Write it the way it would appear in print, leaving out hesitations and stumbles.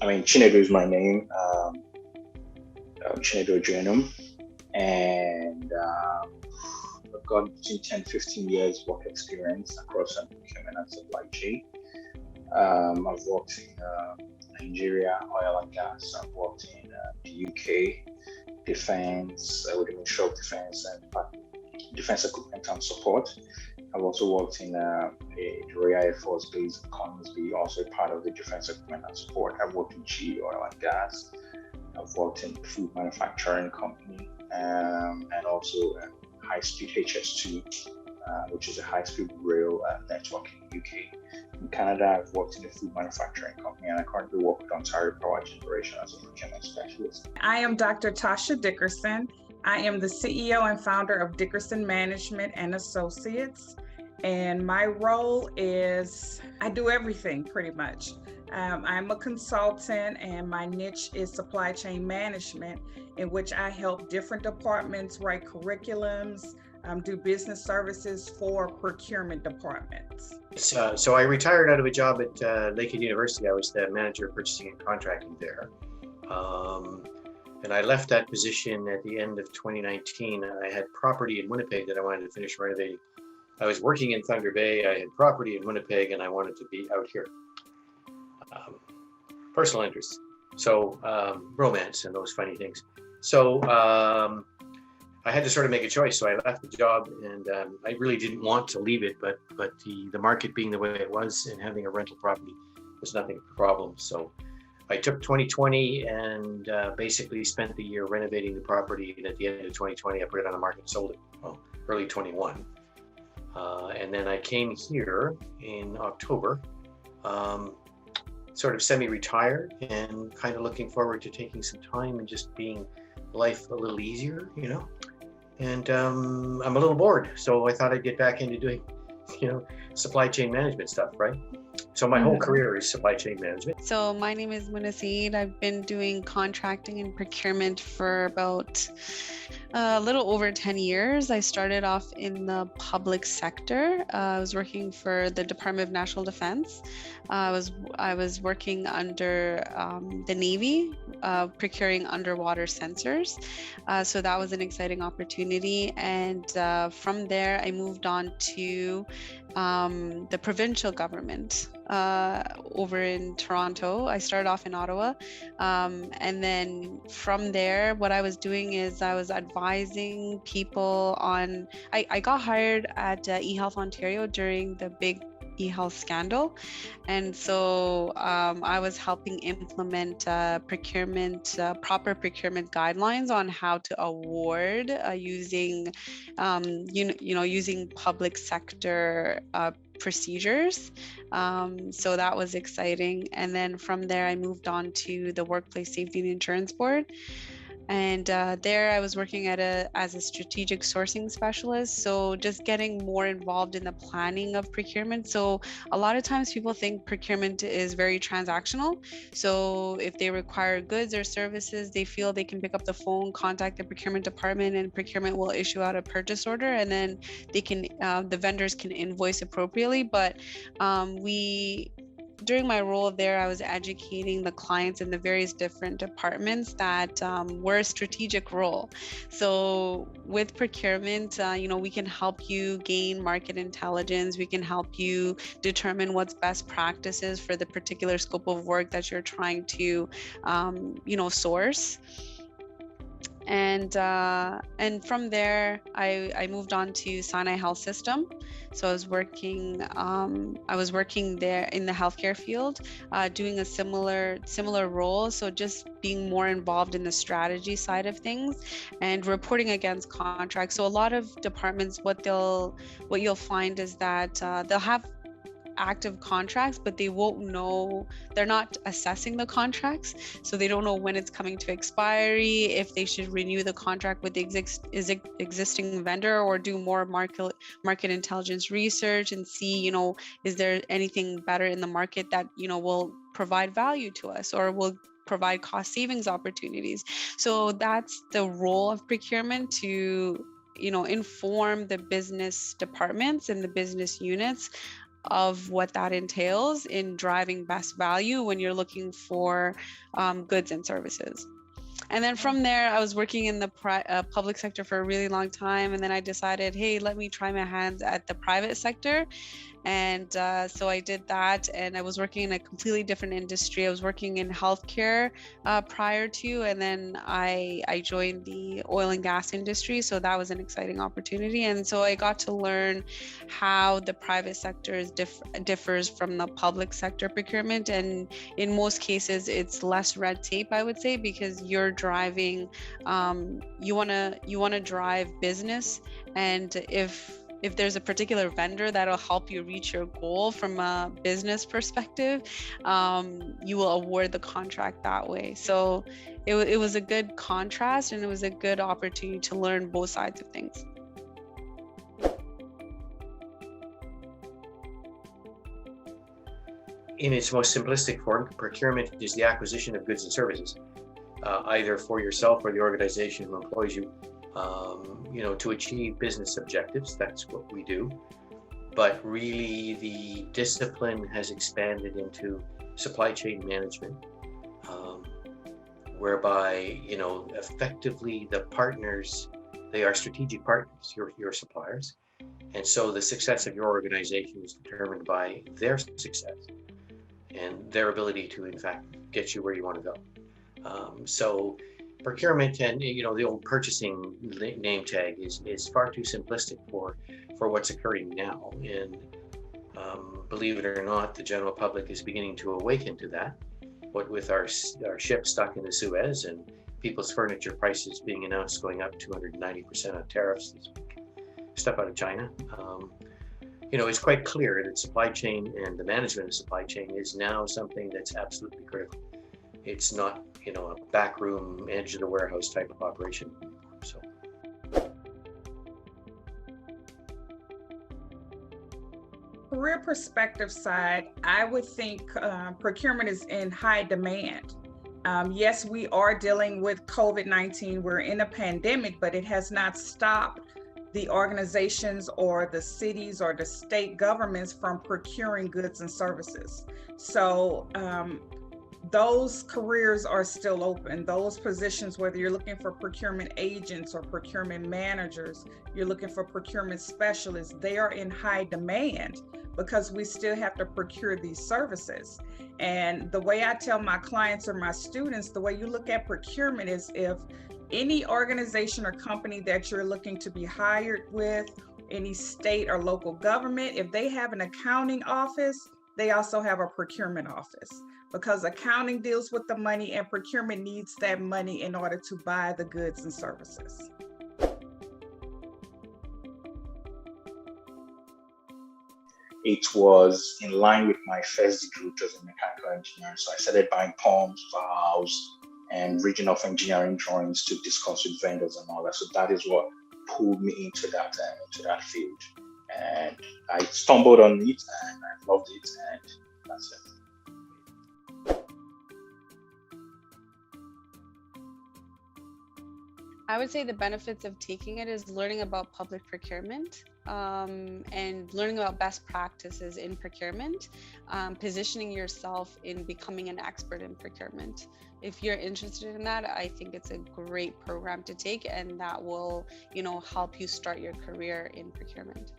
Chinedu is my name, Chinedu Ojuenum, and I've got between 10 15 years work experience across procurement and supply chain. I've worked in Nigeria, oil and gas. I've worked in the UK, defense, with the Ministry of Defense and defense equipment and support. I've also worked in the Royal Air Force Base in Conisby, also part of the defense equipment and support. I've worked in GE oil and gas. I've worked in food manufacturing company, and also high-speed HS2, which is a high-speed rail network in the UK. In Canada, I've worked in a food manufacturing company, and I currently work with Ontario Power Generation as a procurement specialist. I am Dr. Tasha Dickerson. I am the CEO and founder of Dickerson Management and Associates, and my role is I do everything pretty much. I'm a consultant, and my niche is supply chain management, in which I help different departments write curriculums, do business services for procurement departments. So I retired out of a job at Lakehead University. I was the manager of purchasing and contracting there. And I left that position at the end of 2019. I had property in Winnipeg that I wanted to finish renovating. I was working in Thunder Bay. I had property in Winnipeg, and I wanted to be out here. Personal interests. So romance and those funny things. So I had to sort of make a choice. So I left the job, and I really didn't want to leave it, but the market being the way it was and having a rental property was nothing of a problem. So I took 2020 and basically spent the year renovating the property. And at the end of 2020, I put it on the market and sold it, early 21. And then I came here in October, sort of semi-retired and kind of looking forward to taking some time and just being life a little easier, And I'm a little bored, so I thought I'd get back into doing, supply chain management stuff, right? So my whole career is supply chain management. So my name is Muna Saeed. I've been doing contracting and procurement for about a little over 10 years. I started off in the public sector. I was working for the Department of National Defense. I was working under the Navy, procuring underwater sensors. So that was an exciting opportunity. And from there, I moved on to the provincial government over in Toronto. I started off in Ottawa. And then from there, what I was doing is I was advising people on, I got hired at eHealth Ontario during the big eHealth scandal. And so I was helping implement proper procurement guidelines on how to award using, using public sector procedures. So that was exciting. And then from there, I moved on to the Workplace Safety and Insurance Board. And there I was working as a strategic sourcing specialist. So just getting more involved in the planning of procurement. So a lot of times people think procurement is very transactional. So if they require goods or services, they feel they can pick up the phone, contact the procurement department, and procurement will issue out a purchase order, and then they can, the vendors can invoice appropriately. But during my role there, I was educating the clients in the various different departments that were a strategic role. So with procurement, we can help you gain market intelligence. We can help you determine what's best practices for the particular scope of work that you're trying to, source. And from there, I moved on to Sinai Health System. So I was working there in the healthcare field, doing a similar role. So just being more involved in the strategy side of things and reporting against contracts. So a lot of departments, what you'll find is that they'll have active contracts, but they won't know, they're not assessing the contracts, so they don't know when it's coming to expiry, if they should renew the contract with the existing vendor, or do more market intelligence research and see, is there anything better in the market that will provide value to us or will provide cost savings opportunities. So that's the role of procurement, to inform the business departments and the business units of what that entails in driving best value when you're looking for goods and services. And then from there, I was working in the public sector for a really long time. And then I decided, hey, let me try my hands at the private sector. And so I did that, and I was working in a completely different industry. I was working in healthcare prior to, and then I joined the oil and gas industry. So that was an exciting opportunity. And so I got to learn how the private sector differs from the public sector procurement. And in most cases, it's less red tape, I would say, because you're driving, you wanna drive business, and if there's a particular vendor that'll help you reach your goal from a business perspective, you will award the contract that way. So it was a good contrast, and it was a good opportunity to learn both sides of things. In its most simplistic form, procurement is the acquisition of goods and services, either for yourself or the organization who employs you, to achieve business objectives. That's what we do. But really, the discipline has expanded into supply chain management, whereby, effectively the partners, they are strategic partners, your suppliers. And so the success of your organization is determined by their success and their ability to, in fact, get you where you want to go. So procurement and the old purchasing name tag is far too simplistic for what's occurring now. And believe it or not, the general public is beginning to awaken to that. What with our ship stuck in the Suez and people's furniture prices being announced going up 290% on tariffs this week, stuff out of China. It's quite clear that supply chain and the management of supply chain is now something that's absolutely critical. It's not, a backroom, edge of the warehouse type of operation. So. Career perspective side, I would think procurement is in high demand. Yes, we are dealing with COVID-19. We're in a pandemic, but it has not stopped the organizations or the cities or the state governments from procuring goods and services. So those careers are still open. Those positions, whether you're looking for procurement agents or procurement managers, you're looking for procurement specialists, they are in high demand because we still have to procure these services. And the way I tell my clients or my students, the way you look at procurement is if any organization or company that you're looking to be hired with, any state or local government, if they have an accounting office, they also have a procurement office, because accounting deals with the money and procurement needs that money in order to buy the goods and services. It was in line with my first degree, which was in mechanical engineering. So I started buying pumps, valves, and region of engineering drawings to discuss with vendors and all that. So that is what pulled me into that field. And I stumbled on it and I loved it, and that's it. I would say the benefits of taking it is learning about public procurement, and learning about best practices in procurement, positioning yourself in becoming an expert in procurement. If you're interested in that, I think it's a great program to take, and that will, help you start your career in procurement.